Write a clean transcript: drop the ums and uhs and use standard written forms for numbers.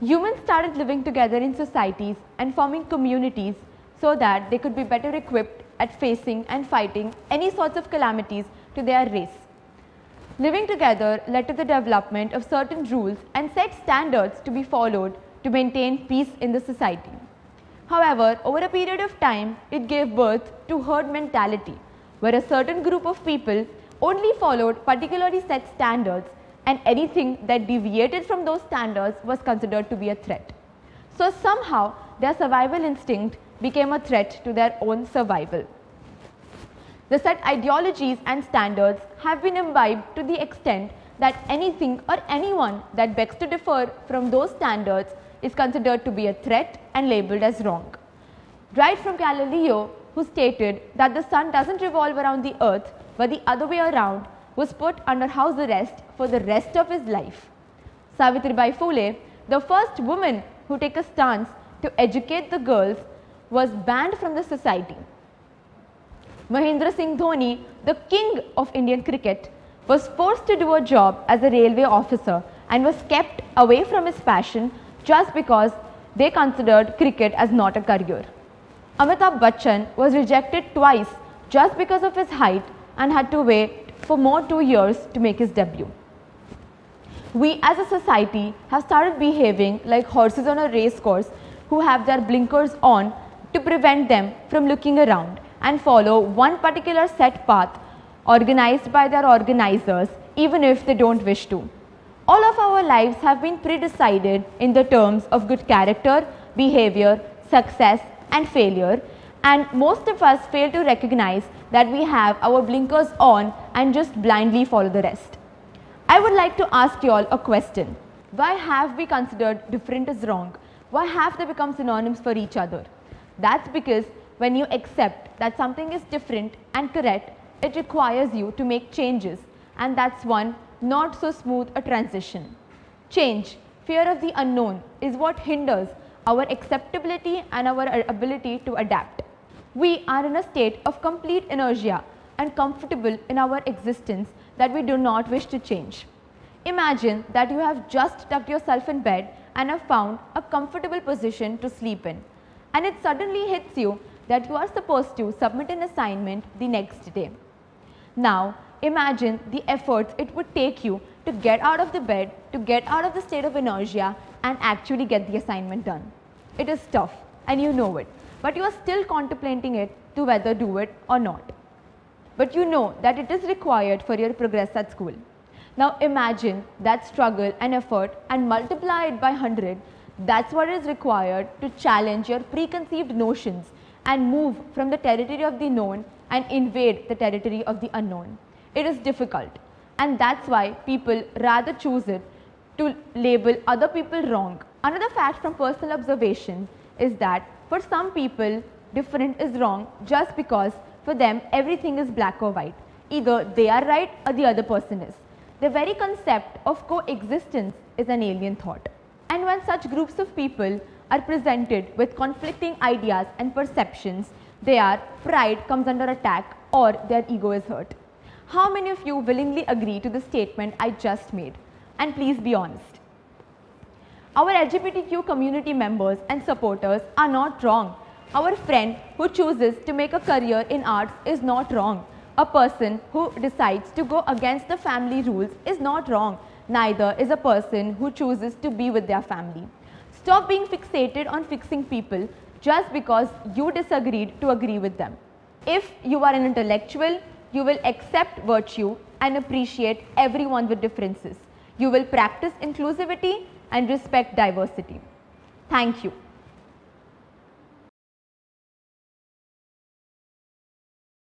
Humans started living together in societies and forming communities so that they could be better equipped at facing and fighting any sorts of calamities to their race. Living together led to the development of certain rules and set standards to be followed to maintain peace in the society. However, over a period of time, it gave birth to herd mentality, where a certain group of people only followed particularly set standards, and anything that deviated from those standards was considered to be a threat. So somehow their survival instinct became a threat to their own survival. The set ideologies and standards have been imbibed to the extent that anything or anyone that begs to differ from those standards is considered to be a threat and labeled as wrong. Right from Galileo, who stated that the sun doesn't revolve around the earth but the other way around, was put under house arrest for the rest of his life. Savitribai Phule, the first woman who took a stance to educate the girls, was banned from the society. Mahendra Singh Dhoni, the king of Indian cricket, was forced to do a job as a railway officer and was kept away from his passion just because they considered cricket as not a career. Amitabh Bachchan was rejected twice just because of his height and had to wait for more 2 years to make his debut. We as a society have started behaving like horses on a race course who have their blinkers on to prevent them from looking around and follow one particular set path organized by their organizers even if they don't wish to. All of our lives have been pre-decided in the terms of good character, behavior, success and failure, and most of us fail to recognize that we have our blinkers on and just blindly follow the rest. I would like to ask you all a question. Why have we considered different as wrong? Why have they become synonyms for each other? That's because when you accept that something is different and correct, it requires you to make changes, and that's one not so smooth a transition. Change, fear of the unknown, is what hinders our acceptability and our ability to adapt. We are in a state of complete inertia and comfortable in our existence that we do not wish to change. Imagine that you have just tucked yourself in bed and have found a comfortable position to sleep in, and it suddenly hits you that you are supposed to submit an assignment the next day. Now, imagine the efforts it would take you to get out of the bed, to get out of the state of inertia and actually get the assignment done. It is tough and you know it, but you are still contemplating it to whether do it or not. But you know that it is required for your progress at school. Now imagine that struggle and effort and multiply it by 100. That's what is required to challenge your preconceived notions and move from the territory of the known and invade the territory of the unknown. It is difficult, and that's why people rather choose it to label other people wrong. Another fact from personal observation is that for some people, different is wrong just because for them everything is black or white. Either they are right or the other person is. The very concept of coexistence is an alien thought. And when such groups of people are presented with conflicting ideas and perceptions, their pride comes under attack or their ego is hurt. How many of you willingly agree to the statement I just made? And please be honest. Our LGBTQ community members and supporters are not wrong. Our friend who chooses to make a career in arts is not wrong. A person who decides to go against the family rules is not wrong. Neither is a person who chooses to be with their family. Stop being fixated on fixing people just because you disagreed to agree with them. If you are an intellectual, you will accept virtue and appreciate everyone with differences. You will practice inclusivity and respect diversity. Thank you.